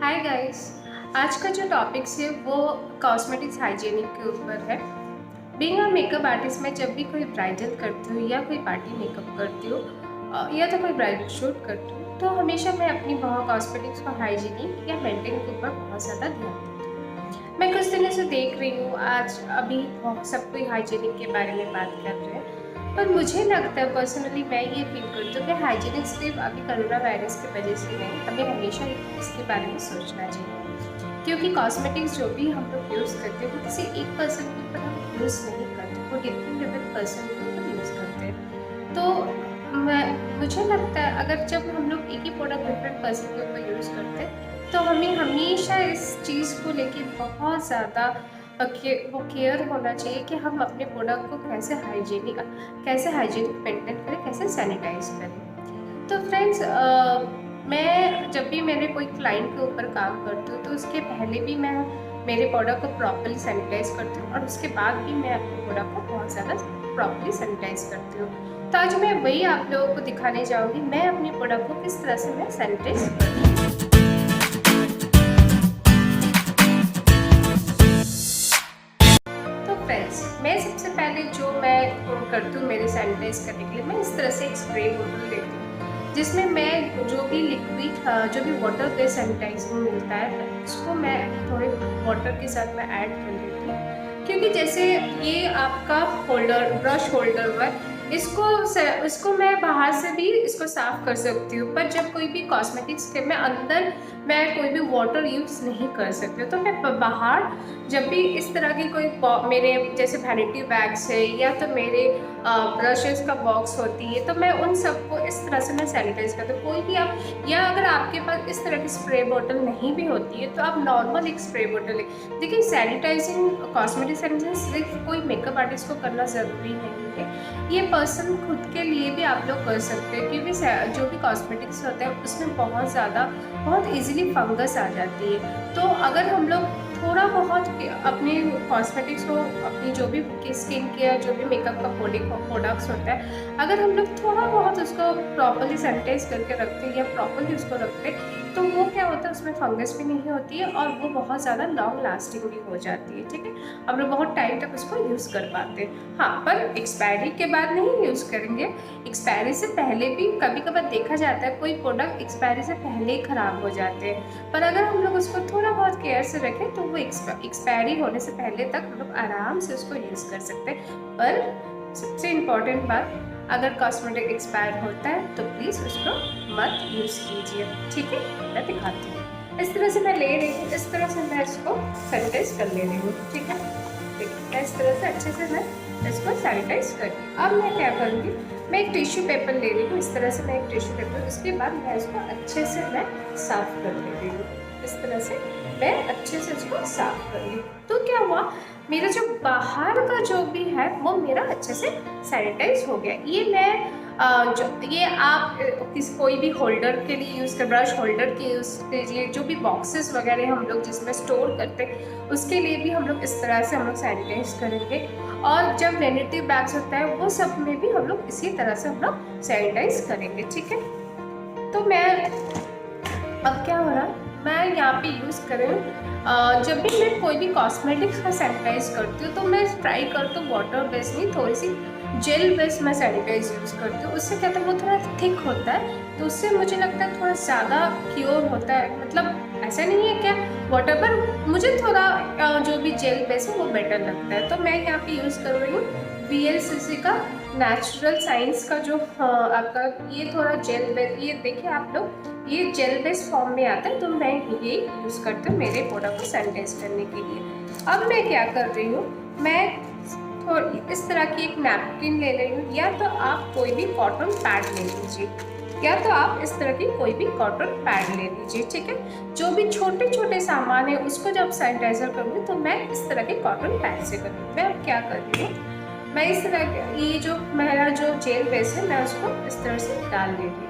Hi guys. आज का जो टॉपिक्स है वो कॉस्मेटिक्स हाइजीनिक के ऊपर है। बीइंग अ मेकअप आर्टिस्ट, मैं जब भी कोई ब्राइडल करती हूँ या कोई पार्टी मेकअप करती हूँ या तो कोई ब्राइडल शूट करती हूँ, तो हमेशा मैं अपनी बहुत कॉस्मेटिक्स को हाइजीनिक या मेंटेन के ऊपर बहुत ज़्यादा ध्यान देती हूँ। मैं कुछ दिनों से देख रही हूँ, आज अभी सब कोई हाइजीनिक के बारे में बात कर रहे हैं, पर मुझे लगता है पर्सनली, मैं ये फील करती हूँ कि हाइजीनिक सिर्फ अभी कोरोना वायरस की वजह से नहीं, हमें हमेशा इसके बारे में सोचना चाहिए। क्योंकि कॉस्मेटिक्स जो भी हम लोग यूज़ करते हैं वो किसी एक पर्सन के ऊपर हम यूज़ नहीं करते, वो डिफरेंट डिफरेंट पर्सन के ऊपर यूज़ करते हैं। तो मुझे लगता है अगर जब हम लोग एक ही प्रोडक्ट डिफरेंट पर्सन के ऊपर यूज़ करते हैं तो हमें हमेशा इस चीज़ को लेके बहुत ज़्यादा वो केयर होना चाहिए कि हम अपने प्रोडक्ट को कैसे हाइजीनिक मेंटेन करें, कैसे सैनिटाइज करें। तो फ्रेंड्स, मैं जब भी मेरे कोई क्लाइंट के ऊपर काम करती हूँ तो उसके पहले भी मैं मेरे प्रोडक्ट को प्रॉपर्ली सैनिटाइज करती हूँ और उसके बाद भी मैं अपने प्रोडक्ट को बहुत ज़्यादा प्रॉपर्ली सैनिटाइज करती हूँ। तो आज मैं वही आप लोगों को दिखाने जाऊँगी, मैं अपने प्रोडक्ट को किस तरह से मैं सैनिटाइज करती हूँ। तो फ्रेंड्स, मैं सबसे पहले जो मैं करती हूँ मेरे सैनिटाइज करने के लिए, मैं इस तरह से एक स्प्रे बोतल लेती हूँ जिसमें मैं जो भी लिक्विड जो भी वाटर बेस्ड सैनिटाइजिंग मिलता है उसको मैं थोड़े वाटर के साथ मैं ऐड कर देती हूँ। क्योंकि जैसे ये आपका होल्डर, ब्रश होल्डर हुआ है, इसको मैं बाहर से भी इसको साफ कर सकती हूँ, पर जब कोई भी कॉस्मेटिक्स के मैं अंदर मैं कोई भी वाटर यूज़ नहीं कर सकती हूँ, तो मैं बाहर जब भी इस तरह की कोई मेरे जैसे वैनिटी बैग्स है या तो मेरे ब्रशेस का बॉक्स होती है, तो मैं उन सबको इस तरह से मैं सैनिटाइज करती हूँ। कोई भी आप, या अगर आपके पास इस तरह की स्प्रे बॉटल नहीं भी होती है तो आप नॉर्मल एक स्प्रे बॉटल है। देखिए, सैनिटाइजिंग, कॉस्मेटिक सैनिटाइजिंग सिर्फ कोई मेकअप आर्टिस्ट को करना ज़रूरी नहीं है, ये पर्सन खुद के लिए भी आप लोग कर सकते हैं। क्योंकि जो भी कॉस्मेटिक्स होता है उसमें बहुत ईजिली फंगस आ जाती है। तो अगर हम लोग थोड़ा बहुत अपने कॉस्मेटिक्स को, अपनी जो भी स्किन केयर, जो भी मेकअप का प्रोडक्ट्स होता है, अगर हम लोग थोड़ा बहुत उसको प्रॉपर्ली सैनिटाइज करके रखते हैं या प्रॉपर्ली उसको रखते हैं, तो वो क्या होता है, उसमें फंगस भी नहीं होती है और वो बहुत ज़्यादा लॉन्ग लास्टिंग भी हो जाती है। ठीक है, हम लोग बहुत टाइम तक उसको यूज़ कर पाते हैं। हाँ, पर एक्सपायरी के बाद नहीं यूज़ करेंगे। एक्सपायरी से पहले भी कभी कभार देखा जाता है कोई प्रोडक्ट एक्सपायरी से पहले ही ख़राब हो जाते हैं, पर अगर हम लोग उसको थोड़ा बहुत केयर से रखें तो वो एक्सपायरी होने से पहले तक हम लोग आराम से उसको यूज़ कर सकते हैं। पर सबसे इम्पॉर्टेंट बात, अगर कॉस्मेटिक एक्सपायर होता है तो प्लीज़ उसको मत यूज़ कीजिए। ठीक है, मैं दिखाती हूँ। इस तरह से मैं ले रही हूँ, इस तरह से मैं इसको सैनिटाइज कर ले रही हूँ। ठीक है, देखिए मैं इस तरह से अच्छे से मैं इसको सैनिटाइज कर दी। अब मैं क्या करूँगी, मैं एक टिश्यू पेपर ले रही हूँ, इस तरह से मैं एक टिश्यू पेपर, उसके बाद मैं इसको अच्छे से मैं साफ़ कर ले रही हूँ। इस तरह से मैं अच्छे से इसको साफ़ कर ली। तो क्या हुआ, मेरा जो बाहर का जो भी है वो मेरा अच्छे से सैनिटाइज हो गया। ये मैं ये आप कोई भी होल्डर के लिए यूज़ कर, ब्रश होल्डर के यूज़ कीजिए, जो भी बॉक्सेस वगैरह हम लोग जिसमें स्टोर करते हैं उसके लिए भी हम लोग इस तरह से हम लोग सैनिटाइज करेंगे। और जब वैनिटी बैग्स होता है वो सब में भी हम लोग इसी तरह से हम लोग सैनिटाइज करेंगे। ठीक है, तो मैं अब क्या हो रहा है, मैं यहाँ पे यूज़ कर रही हूँ, जब भी मैं कोई भी कॉस्मेटिक्स का सैनिटाइज करती हूँ तो मैं ट्राई करती हूँ वाटर बेस्ड नहीं, थोड़ी सी जेल बेस्ड मैं सैनिटाइज यूज़ करती हूँ। उससे क्या होता है, वो थोड़ा थिक होता है तो उससे मुझे लगता है थोड़ा ज़्यादा क्योर होता है। मतलब ऐसा नहीं है क्या, वाटर पर मुझे थोड़ा जो भी जेल बेस्ड है वो बेटर लगता है। तो मैं यहाँ पे यूज़ कर रही हूँ VLCC का नेचुरल साइंस का जो आपका ये थोड़ा जेल बेस्ड, ये देखिए आप लोग, ये जेल बेस्ड फॉर्म में आता है, तो मैं ये यूज़ करती हूँ मेरे प्रोडक्ट को सैनिटाइज करने के लिए। अब मैं क्या कर रही हूँ, मैं थोड़ी इस तरह की एक नैपकिन ले रही हूँ, या तो आप कोई भी कॉटन पैड ले लीजिए, या तो आप इस तरह की कोई भी कॉटन पैड ले लीजिए। ठीक है, जो भी छोटे छोटे सामान है उसको जब सैनिटाइजर करूँगी तो मैं इस तरह के कॉटन पैड से करूँगी। मैं अब क्या कर रही हूँ, मैं इस तरह ये जो मेरा जो जेल बेस है मैं उसको इस तरह से डाल ले रही हूँ।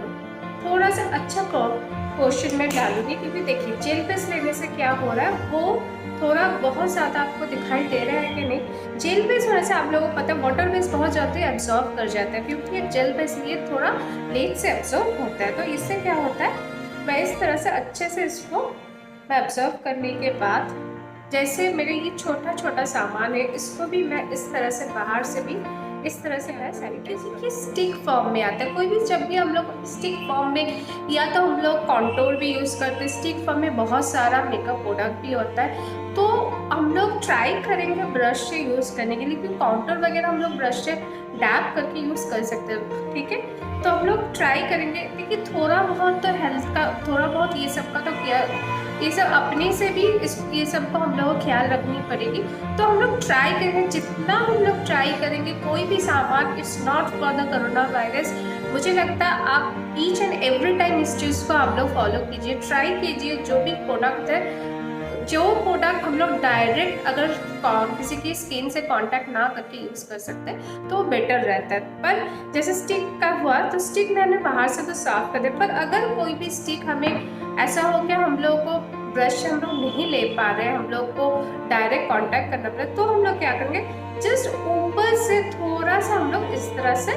थोड़ा सा अच्छा पोर्शन में डालूंगी, क्योंकि देखिए जेल बेस लेने से क्या हो रहा है, वो थोड़ा बहुत ज़्यादा आपको दिखाई दे रहा है कि नहीं। जेल बेस होने से आप लोगों को पता है वाटर बेस बहुत जल्दी एब्जॉर्ब कर जाता है, क्योंकि ये जेल बेस ये थोड़ा लेट से एब्जॉर्ब होता है। तो इससे क्या होता है, मैं इस तरह से अच्छे से इसको मैं ऑब्जर्व करने के बाद जैसे मेरे ये छोटा छोटा सामान है, इसको भी मैं इस तरह से बाहर से भी इस तरह से मैं सैनिटाइज की स्टिक फॉर्म में आता है। कोई भी जब भी हम लोग स्टिक फॉर्म में, या तो हम लोग कॉन्टोर भी यूज़ करते हैं, स्टिक फॉर्म में बहुत सारा मेकअप प्रोडक्ट भी होता है, तो हम लोग ट्राई करेंगे ब्रश से यूज़ करने के लिए, क्योंकि कॉन्टोर वगैरह हम लोग ब्रश से डैप करके यूज़ कर सकते हैं। ठीक है, तो हम लोग ट्राई करेंगे। देखिए थोड़ा बहुत तो हेल्थ का, थोड़ा बहुत ये सब का तो क्या, ये सब अपने से भी ये सब को हम लोगों को ख्याल रखनी पड़ेगी। तो हम लोग ट्राई करेंगे, जितना हम लोग ट्राई करेंगे, कोई भी सामान it's not for the corona virus. मुझे लगता है आप ईच एंड एवरी टाइम इस चीज़ को आप लोग फॉलो कीजिए, ट्राई कीजिए। जो भी प्रोडक्ट है, जो प्रोडक्ट हम लोग डायरेक्ट अगर किसी की स्किन से कांटेक्ट ना करके यूज़ कर सकते हैं तो बेटर रहता है। पर जैसे स्टिक का हुआ, तो स्टिक मैंने बाहर से तो साफ कर दिया, पर अगर कोई भी स्टिक हमें ऐसा हो गया हम लोग को ब्रश से हम लोग नहीं ले पा रहे हैं, हम लोग को डायरेक्ट कांटेक्ट करना पड़े, तो हम लोग क्या करेंगे, जस्ट ऊपर से थोड़ा सा हम लोग इस तरह से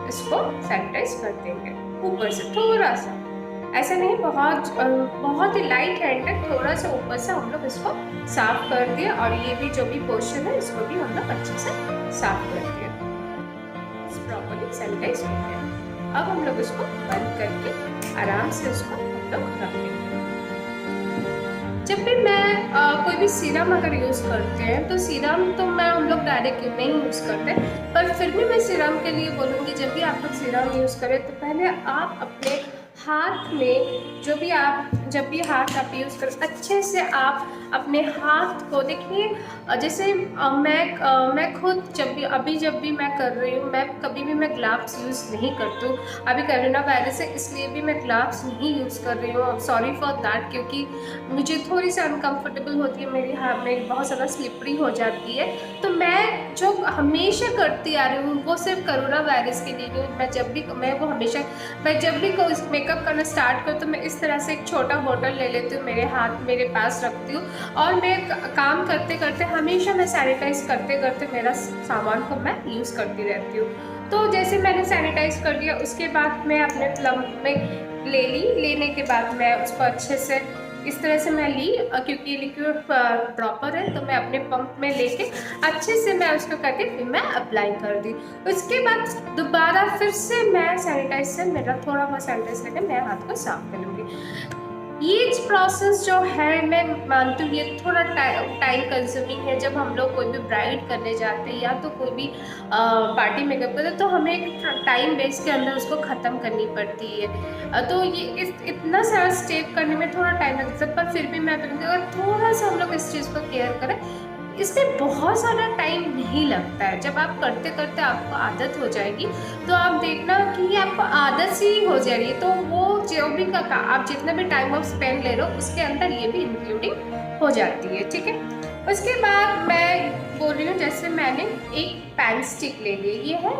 इसको सैनिटाइज कर देंगे, ऊपर से थोड़ा सा, ऐसा नहीं बहुत ही लाइट हैंड है, थोड़ा सा ऊपर से हम लोग इसको साफ कर दिए, और ये भी जो भी पोर्शन है इसको भी हम लोग अच्छे से साफ कर दिए, प्रॉपर्ली सैनिटाइज हो गया। अब हम लोग इसको बंद करके आराम से इसको हम लोग रख देंगे। जब भी मैं कोई भी सीरम अगर यूज़ करते हैं, तो सीरम तो मैं हम लोग डायरेक्ट नहीं यूज़ करते, पर फिर भी मैं सीरम के लिए बोलूँगी, जब भी आप लोग सीरम यूज़ करें तो पहले आप अपने हाथ में जब भी हाथ आप यूज़ करें, अच्छे से आप अपने हाथ को देखिए। जैसे मैं खुद जब भी मैं कर रही हूँ, मैं कभी भी मैं ग्लव्स यूज़ नहीं करती हूँ। अभी कोरोना वायरस है इसलिए भी मैं ग्लव्स नहीं यूज़ कर रही हूँ, सॉरी फॉर दैट, क्योंकि मुझे थोड़ी सी अनकम्फर्टेबल होती है, मेरी हाथ में बहुत ज़्यादा स्लिपरी हो जाती है। तो मैं जो हमेशा करती आ रही हूँ वो सिर्फ कोरोना वायरस के लिए नहीं, मैं जब भी कोई मेकअप करना स्टार्ट करूँ तो मैं इस तरह से एक छोटा बोतल ले लेती हूँ, मेरे पास रखती हूँ, और मैं काम करते करते हमेशा मैं सैनिटाइज करते करते मेरा सामान को मैं यूज़ करती रहती हूँ। तो जैसे मैंने सैनिटाइज कर दिया, उसके बाद मैं अपने प्लम में लेने के बाद मैं उसको अच्छे से इस तरह से मैं ली, क्योंकि लिक्विड प्रॉपर है, तो मैं अपने पंप में लेके अच्छे से मैं उसको करके फिर मैं अप्लाई कर दी। उसके बाद दोबारा फिर से मैं सैनिटाइज से मेरा थोड़ा बहुत सैनिटाइज करके मैं हाथ को साफ कर लूँगी। ये प्रोसेस जो है मैं मानती हूँ ये थोड़ा टाइम कंज्यूमिंग है। जब हम लोग कोई भी ब्राइड करने जाते हैं या तो कोई भी पार्टी मेकअप करते हैं, तो हमें एक टाइम बेस के अंदर उसको ख़त्म करनी पड़ती है। तो ये इतना सारा स्टेप करने में थोड़ा टाइम लगता है, पर फिर भी मैं कहूँगी अगर थोड़ा सा हम लोग इस चीज़ को केयर करें, इसमें बहुत सारा टाइम नहीं लगता है। जब आप करते करते आपको आदत हो जाएगी, तो आप देखना कि ये आपको आदत सी हो जाएगी, तो वो जो भी आप जितना भी टाइम ऑफ स्पेंड ले रहे हो उसके अंदर ये भी इंक्लूडिंग हो जाती है। ठीक है, उसके बाद मैं बोल रही हूँ, जैसे मैंने एक पैन स्टिक ले ली, ये है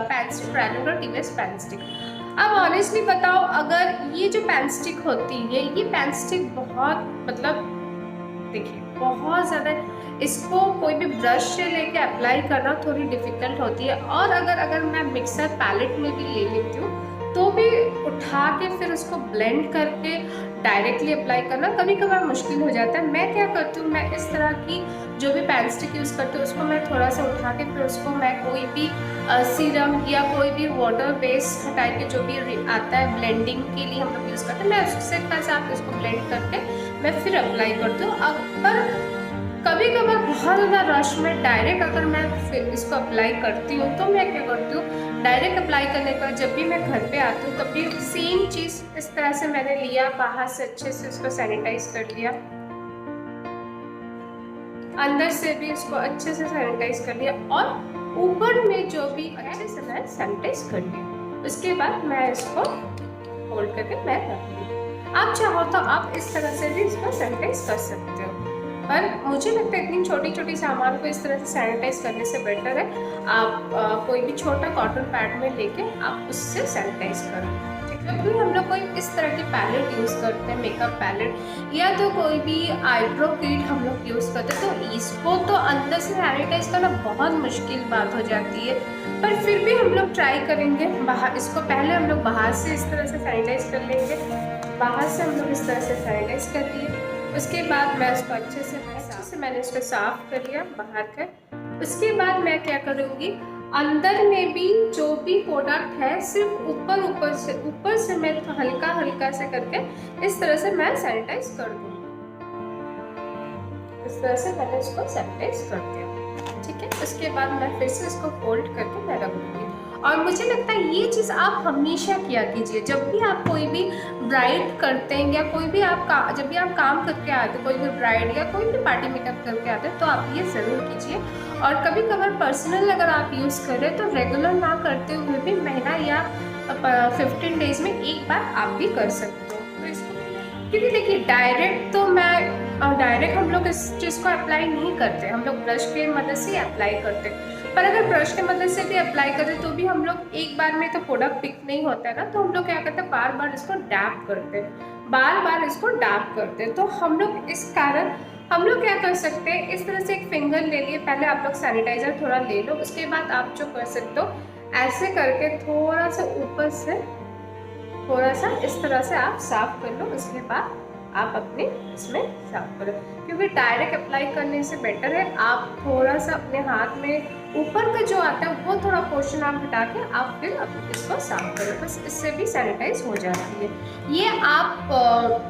pan stick, triangular TVS pan stick. अब ऑनेस्टली बताओ, अगर ये जो पैन स्टिक होती है, ये पैन स्टिक बहुत देखिए बहुत ज़्यादा, इसको कोई भी ब्रश से लेके अप्लाई करना थोड़ी डिफ़िकल्ट होती है, और अगर मैं मिक्सर पैलेट में भी ले लेती हूँ तो भी उठा के फिर उसको ब्लेंड करके डायरेक्टली अप्लाई करना कभी कभार मुश्किल हो जाता है। मैं क्या करती हूँ, मैं इस तरह की जो भी पैन स्टिक यूज़ करती हूँ उसको मैं थोड़ा सा उठा के फिर उसको मैं कोई भी सीरम या कोई भी वाटर बेस्ड टाइप के जो भी आता है ब्लेंडिंग के लिए हम लोग यूज़ करते हैं, मैं उससे साथ उसको ब्लेंड करके मैं फिर अप्लाई करती हूँ। पर कभी कभार बहुत ज़्यादा रश में डायरेक्ट अगर मैं फिर इसको अप्लाई करती हूँ, तो मैं क्या करती हूँ, डायरेक्ट अप्लाई करने के बाद जब भी मैं घर पे आती हूँ तब भी सेम चीज़ इस तरह से मैंने लिया, बाहर से अच्छे से उसको सैनिटाइज कर लिया, अंदर से भी इसको अच्छे से सैनिटाइज कर लिया, और ऊपर में जो भी अच्छे से मैं सैनिटाइज कर लिया। उसके बाद मैं इसको होल्ड करके मैं रख ली। आप चाहो तो आप इस तरह से भी इसको सैनिटाइज कर सकते हो, पर मुझे लगता है इतनी छोटी छोटी सामान को इस तरह से सैनिटाइज करने से बेटर है आप कोई भी छोटा कॉटन पैड में लेके आप उससे सैनिटाइज करो। जब भी हम लोग कोई इस तरह की पैलेट यूज़ करते हैं, मेकअप पैलेट या तो कोई भी आईब्रो किट हम लोग यूज़ करते हैं, तो इसको तो अंदर से सैनिटाइज करना बहुत मुश्किल बात हो जाती है, पर फिर भी हम लोग ट्राई करेंगे। इसको पहले हम लोग बाहर से इस तरह से सैनिटाइज कर लेंगे, बाहर से हम लोग इस तरह से सैनिटाइज कर लिए, उसके बाद मैं इसको अच्छे से मैंने इसको साफ कर लिया बाहर कर। उसके बाद मैं क्या करूँगी, अंदर में भी जो भी प्रोडक्ट है सिर्फ ऊपर से मैं हल्का हल्का से करके इस तरह से मैं सैनिटाइज कर दूँगी। इस तरह से मैंने इसको सैनिटाइज कर दिया, ठीक है। उसके बाद मैं फिर से इसको फोल्ड करके मैं रख दूँगी। और मुझे लगता है ये चीज़ आप हमेशा किया कीजिए, जब भी आप कोई भी ब्राइड करते हैं या कोई भी जब भी आप काम करके आते हैं, कोई भी ब्राइड या कोई भी पार्टी मेकअप करके आते हैं, तो आप ये ज़रूर कीजिए। और कभी कभार पर्सनल अगर आप यूज़ कर रहे हैं तो रेगुलर ना करते हुए भी महीना या 15 डेज में एक बार आप भी कर सकते हो। तो इसको क्योंकि देखिए डायरेक्ट हम लोग इस चीज़ को अप्लाई नहीं करते, हम लोग ब्रश के मदद से अप्लाई करते हैं। पर अगर ब्रश के मदद से भी अप्लाई करें तो भी हम लोग एक बार में तो प्रोडक्ट पिक नहीं होता है ना, तो हम लोग क्या करते हैं, बार बार इसको डैप करते हैं, बार बार इसको डैप करते हैं। तो हम लोग इस कारण हम लोग क्या कर सकते हैं, इस तरह से एक फिंगर ले लिए, पहले आप लोग सैनिटाइजर थोड़ा ले लो। उसके बाद आप जो कर सकते हो, ऐसे करके थोड़ा सा ऊपर से थोड़ा सा इस तरह से आप साफ कर लो। उसके बाद आप अपने इसमें साफ करो, क्योंकि डायरेक्ट अप्लाई करने से बेटर है आप थोड़ा सा अपने हाथ में ऊपर का जो आता है वो थोड़ा पोर्शन आप हटा के आप फिर इसको साफ करो, बस इससे भी सैनिटाइज हो जाती है। ये आप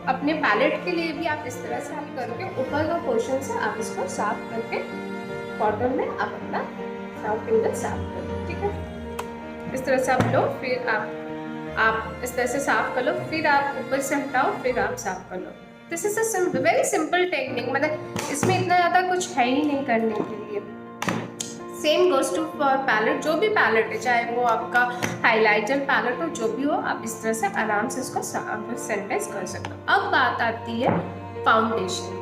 अपने पैलेट के लिए भी आप इस तरह से आप करके ऊपर का पोर्शन से आप इसको साफ करके कॉटन में आप अपना फिंगर साफ करो, ठीक है। इस तरह से आप लो, फिर आप इस तरह से साफ कर लो, फिर आप ऊपर से हटाओ, फिर आप साफ कर लो। This is a very simple technique, मतलब इसमें इतना ज़्यादा कुछ है ही नहीं करने के लिए। Same goes to for palette, जो भी पैलेट है, चाहे वो आपका हाइलाइटर पैलेट हो, जो भी हो, आप इस तरह से आराम से इसको सैनिटाइज कर सकते हो। अब बात आती है फाउंडेशन की।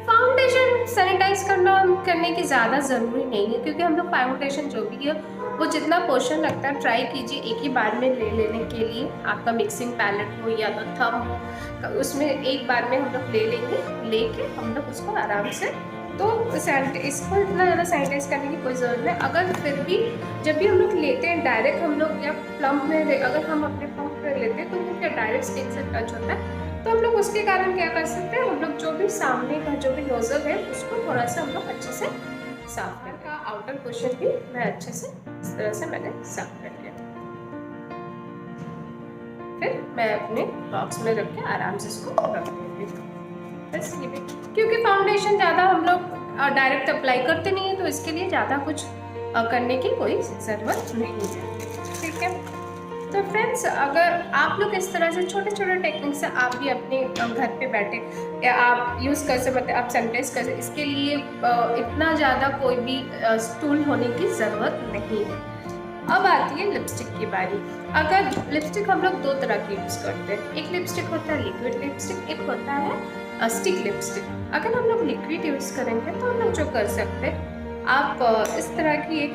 फाउंडेशन सैनिटाइज करने की ज़्यादा ज़रूरी नहीं है, क्योंकि हम लोग फाउंडेशन जो भी है वो जितना पोर्शन लगता है ट्राई कीजिए एक ही बार में ले लेने के लिए। आपका मिक्सिंग पैलेट हो या तो थम हो, उसमें एक बार में हम लोग ले लेंगे, लेके हम लोग उसको आराम से, तो इसको इतना ज़्यादा सैनिटाइज करने की कोई ज़रूरत नहीं। अगर फिर भी जब भी हम लोग लेते हैं डायरेक्ट हम लोग या प्लम्प में, अगर हम अपने पंप में लेते हैं तो वो क्या डायरेक्ट स्किन से टच होता है, तो हम लोग उसके कारण क्या कर सकते हैं, हम लोग जो भी सामने का जो भी नोजल है उसको थोड़ा सा हम लोग अच्छे से साफ कर का आउटर पोर्शन भी मैं अच्छे से इस तरह से मैंने साफ कर लिया। फिर मैं अपने बॉक्स में रख के आराम से इसको रख दूँगी। बस ये भी, क्योंकि फाउंडेशन ज़्यादा हम लोग डायरेक्ट अप्लाई करते नहीं है, तो इसके लिए ज़्यादा कुछ करने की कोई ज़रूरत नहीं है, ठीक है। तो फ्रेंड्स, अगर आप लोग इस तरह से छोटे छोटे टेक्निक से आप भी अपने घर पे बैठे या आप यूज़ कर सकते, आप सैनिटाइज कर सकते, इसके लिए इतना ज़्यादा कोई भी टूल होने की ज़रूरत नहीं है। अब आती है लिपस्टिक की बारी। अगर लिपस्टिक हम लोग दो तरह की यूज़ करते हैं, एक लिपस्टिक होता है लिक्विड लिपस्टिक, एक होता है स्टिक लिपस्टिक। अगर हम लोग लिक्विड यूज़ करेंगे तो हम लोग जो कर सकते हैं, आप इस तरह की एक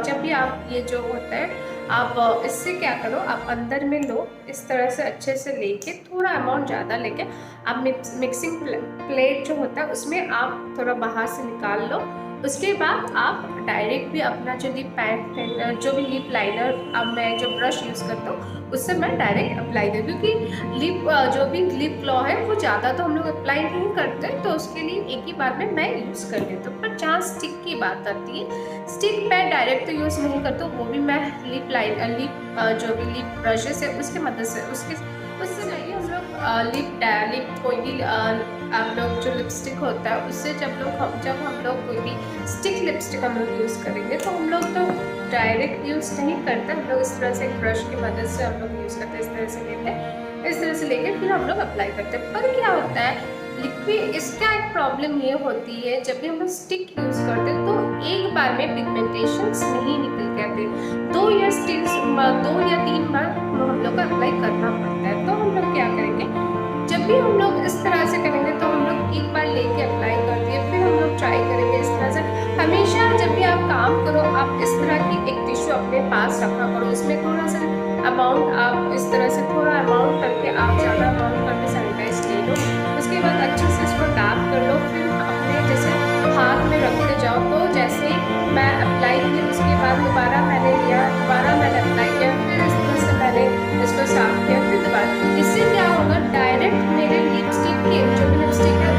जब भी आप ये जो होता है, आप इससे क्या करो, आप अंदर में लो, इस तरह से अच्छे से लेके, थोड़ा अमाउंट ज़्यादा लेके आप मिक्सिंग प्लेट जो होता है उसमें आप थोड़ा बाहर से निकाल लो। उसके बाद आप डायरेक्ट भी अपना जो जो भी लिप लाइनर, अब मैं जो ब्रश यूज़ करता हूँ उससे मैं डायरेक्ट अप्लाई कर, क्योंकि जो भी लिप ग्लॉ है वो ज़्यादा तो हम लोग अप्लाई नहीं करते, तो उसके लिए एक ही बार में मैं यूज़ कर लेती हूँ। पर जहाँ स्टिक की बात आती है, स्टिक मैं डायरेक्ट तो यूज़ नहीं करती हूँ, वो भी मैं जो भी लिप ब्रशेस है उसकी मदद से उससे चाहिए हम लोग लिप कोई भी आप लोग जो लिपस्टिक होता है उससे जब हम लोग कोई भी स्टिक लिपस्टिक हम लोग यूज़ करेंगे, तो हम लोग तो डायरेक्ट यूज़ नहीं करते, हम लोग इस तरह से एक ब्रश की मदद से हम लोग यूज़ करते हैं, इस तरह से लेके फिर हम लोग अप्लाई करते हैं। पर क्या होता है, लिक्विड, इसका एक प्रॉब्लम ये होती है, जब भी हम लोग स्टिक यूज़ करते हैं तो एक बार में पिगमेंटेशंस नहीं निकल के आते, 2 या 3 बार हम लोग को अप्लाई करना पड़ता है। तो हम लोग क्या करेंगे, जब भी हम लोग इस तरह से करेंगे तो हम लोग एक बार लेके अप्लाई कर दिए, फिर हम लोग ट्राई करेंगे इस तरह से। हमेशा जब भी आप काम करो, आप इस तरह की एक टिश्यू अपने पास रखा करो, उसमें थोड़ा सा अमाउंट, आप इस तरह से थोड़ा अमाउंट करके आप ज़्यादा अमाउंट करके सैनिटाइज ले लो। उसके बाद अच्छे से इसको टैप कर लो, फिर अपने जैसे हाथ में रखते जाओ, तो जैसे मैं अप्लाई की उसके बाद दोबारा मैंने अप्लाई किया, फिर इस तरह से मैंने इसको साफ किया, फिर दोबारा। इससे क्या होगा, डायरेक्ट मेरे लिपस्टिक के जो भी लिपस्टिक है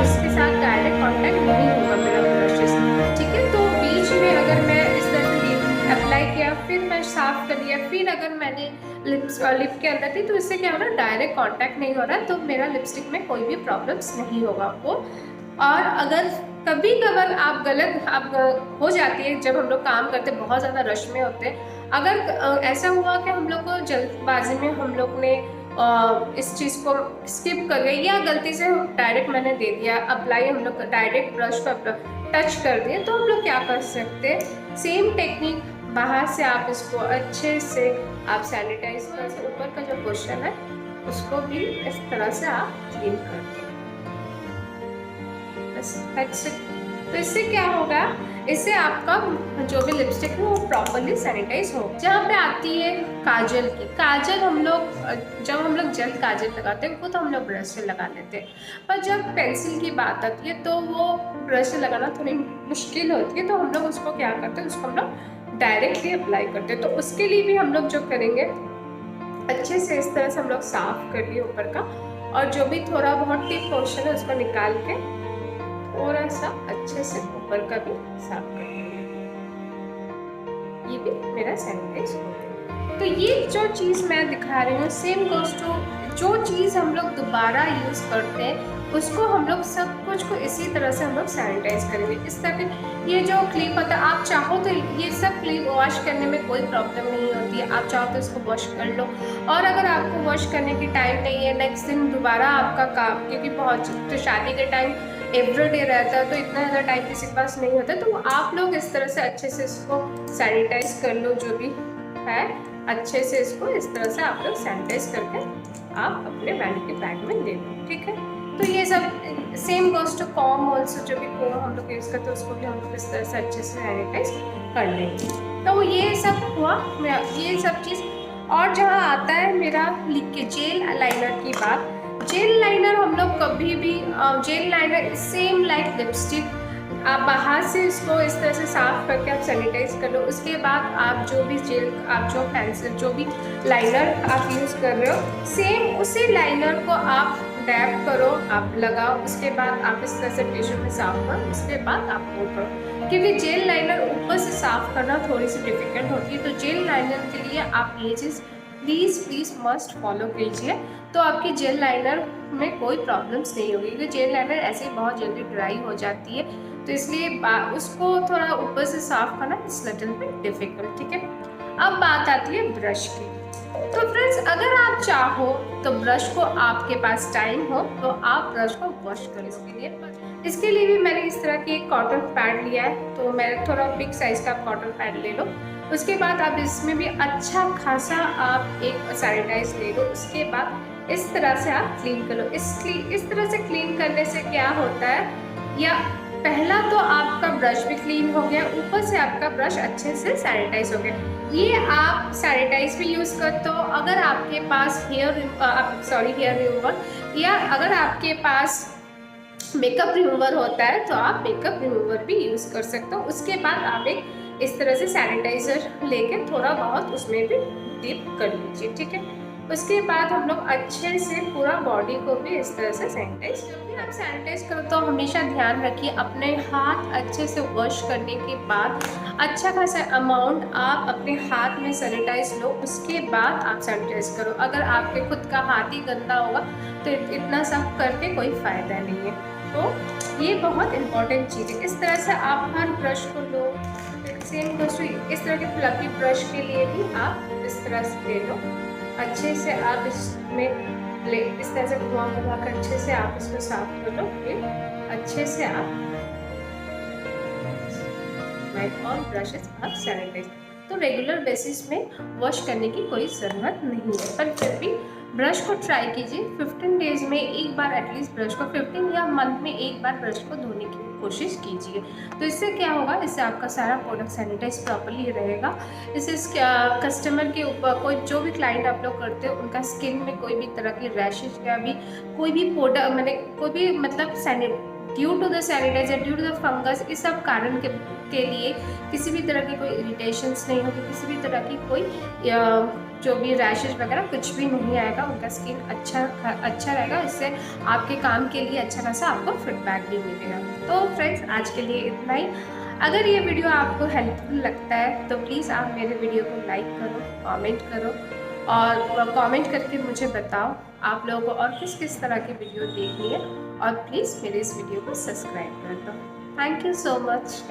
लिप के अंदर थी, तो इससे क्या हो रहा है, डायरेक्ट कांटेक्ट नहीं हो रहा है, तो मेरा लिपस्टिक में कोई भी प्रॉब्लम्स नहीं होगा वो। और अगर कभी कभार आप गलत हो जाती है, जब हम लोग काम करते बहुत ज़्यादा रश में होते हैं, अगर ऐसा हुआ कि हम लोग को जल्दबाजी में हम लोग ने इस चीज़ को स्किप कर गए, या गलती से डायरेक्ट मैंने दे दिया अप्लाई, हम लोग डायरेक्ट ब्रश को टच कर दिए, तो हम लोग क्या कर सकते हैं, सेम टेक्निक बाहर से आप इसको अच्छे से आप सैनिटाइज कर से ऊपर का जो पोर्शन है उसको भी इस तरह से आप क्लीन कर दो। तो इससे क्या होगा, इससे आपका जो भी लिपस्टिक है वो प्रॉपरली सैनिटाइज हो। जहाँ पे आती है काजल की, काजल जब हम लोग जेल काजल लगाते हैं वो तो हम लोग ब्रश से लगा लेते हैं, पर जब पेंसिल की बात आती है तो वो ब्रश से लगाना थोड़ी मुश्किल होती है, तो हम लोग उसको क्या करते हैं, उसको हम लोग डायरेक्टली अप्लाई करते हैं। तो उसके लिए भी हम लोग जो करेंगे, अच्छे से इस तरह से हम लोग साफ कर लिए ऊपर का, और जो भी थोड़ा बहुत टिप पोर्शन है उसको निकाल के थोड़ा सा अच्छे से ऊपर का भी साफ कर लेंगे। ये भी मेरा सैनिटाइज हो गया। तो ये जो चीज़ मैं दिखा रही हूँ, सेम गोज़ टू जो चीज़ हम लोग दोबारा यूज़ करते हैं उसको हम लोग सब कुछ को इसी तरह से हम लोग सैनिटाइज करेंगे। इस तरह के ये जो क्लिप होता है, आप चाहो तो ये सब क्लिप वॉश करने में कोई प्रॉब्लम नहीं होती है, आप चाहो तो इसको वॉश कर लो। और अगर आपको वॉश करने की टाइम नहीं है, नेक्स्ट दिन दोबारा आपका काम, क्योंकि बहुत तो शादी के टाइम एवरीडे रहता है, तो इतना ज़्यादा टाइम किसी के पास नहीं होता, तो आप लोग इस तरह से अच्छे से इसको सैनिटाइज कर लो। जो भी है अच्छे से इसको इस तरह से आप लोग सैनिटाइज करके आप अपने वैनिटी बैग में ले लो, ठीक है। तो ये सब same goes to comb also, जो भी कॉम हम लोग यूज़ करते हैं उसको भी हम लोग इस तरह से अच्छे से सैनिटाइज कर लेंगे। तो ये सब हुआ ये सब चीज़। और जहाँ आता है मेरा जेल लाइनर की बात, जेल लाइनर हम लोग कभी भी jail liner same like lipstick, आप बाहर से इसको इस तरह से साफ करके आप सैनिटाइज कर लो। उसके बाद आप जो भी आप जो पेंसिल जो भी लाइनर आप यूज़ कर रहे हो, सेम उसी लाइनर को आप डैप करो, आप लगाओ, उसके बाद आप इस तरह से टिश्यू में साफ करो, उसके बाद आप वो करो। क्योंकि जेल लाइनर ऊपर से साफ करना थोड़ी सी डिफिकल्ट होती है, तो जेल लाइनर के लिए आप ये चीज़ प्लीज़ मस्ट फॉलो कीजिए, तो आपकी जेल लाइनर में कोई प्रॉब्लम्स नहीं होगी। क्योंकि जेल लाइनर ऐसे ही बहुत जल्दी ड्राई हो जाती है, तो इसलिए उसको थोड़ा ऊपर से साफ करना इस लिटिल बिट डिफिकल्ट, ठीक है। अब बात आती है ब्रश की। तो फ्रेंड्स, अगर आप चाहो तो ब्रश को, आपके पास टाइम हो तो आप ब्रश को वॉश करें। इसके लिए भी मैंने इस तरह की एक कॉटन पैड लिया है, तो मैं थोड़ा बिग साइज़ का कॉटन पैड ले लो। उसके बाद आप इसमें भी अच्छा खासा आप एक सैनिटाइज ले लो। उसके बाद इस तरह से आप क्लीन कर लो। इस तरह से क्लीन करने से क्या होता है, या पहला तो आपका ब्रश भी क्लीन हो गया, ऊपर से आपका ब्रश अच्छे से सैनिटाइज हो गया। ये आप सैनिटाइज भी यूज़ करते हो। अगर आपके पास हेयर रिमूवर, या अगर आपके पास मेकअप रिमूवर होता है तो आप मेकअप रिमूवर भी यूज़ कर सकते हो। उसके बाद आप एक इस तरह से सैनिटाइज़र लेके थोड़ा बहुत उसमें भी डिप कर लीजिए, ठीक है। उसके बाद हम लोग अच्छे से पूरा बॉडी को भी इस तरह से सैनिटाइज। जब भी आप सैनिटाइज करो तो हमेशा ध्यान रखिए, अपने हाथ अच्छे से वॉश करने के बाद अच्छा खासा अमाउंट आप अपने हाथ में सैनिटाइज लो, उसके बाद आप सैनिटाइज करो। अगर आपके खुद का हाथ ही गंदा होगा तो इतना सब करके कोई फ़ायदा नहीं है। तो ये बहुत इंपॉर्टेंट चीज़ है। इस तरह से आप हर ब्रश को लो। सेम क्वेश्चन इस तरह के फ्लफी ब्रश के लिए भी आप इस तरह से ले लो। अच्छे से आप इसमें इस तरह से घुमा कर अच्छे से आप इसको साफ कर लो। फिर अच्छे से आप वाइप ऑन ब्रशेस आप सैनिटाइज। तो रेगुलर बेसिस में वॉश करने की कोई ज़रूरत नहीं है, पर फिर भी ब्रश को ट्राई कीजिए 15 डेज़ में एक बार एटलीस्ट ब्रश को, 15 या मंथ में एक बार ब्रश को धोने की कोशिश कीजिए। तो इससे क्या होगा, इससे आपका सारा प्रोडक्ट सैनिटाइज प्रॉपर्ली रहेगा। इससे कस्टमर के ऊपर कोई जो भी क्लाइंट आप लोग करते हो उनका स्किन में कोई भी तरह की रैशेज या भी कोई भी प्रोडक्ट कोई भी मतलब due to the sanitiser, due to the fungus, इस सब कारण के लिए किसी भी तरह की कोई इरिटेशंस नहीं होगी, किसी भी तरह की कोई जो भी रैशेज वगैरह कुछ भी नहीं आएगा। उनका स्किन अच्छा रहेगा। इससे आपके काम के लिए अच्छा खासा आपको फीडबैक भी मिलेगा। तो फ्रेंड्स, आज के लिए इतना ही। अगर ये वीडियो आपको हेल्पफुल लगता है तो प्लीज़ आप मेरे वीडियो को लाइक करो, कमेंट करो और कमेंट करके मुझे बताओ आप लोगों को और किस किस तरह की वीडियो देखनी है, और प्लीज़ मेरे इस वीडियो को सब्सक्राइब कर दो। Thank you so much.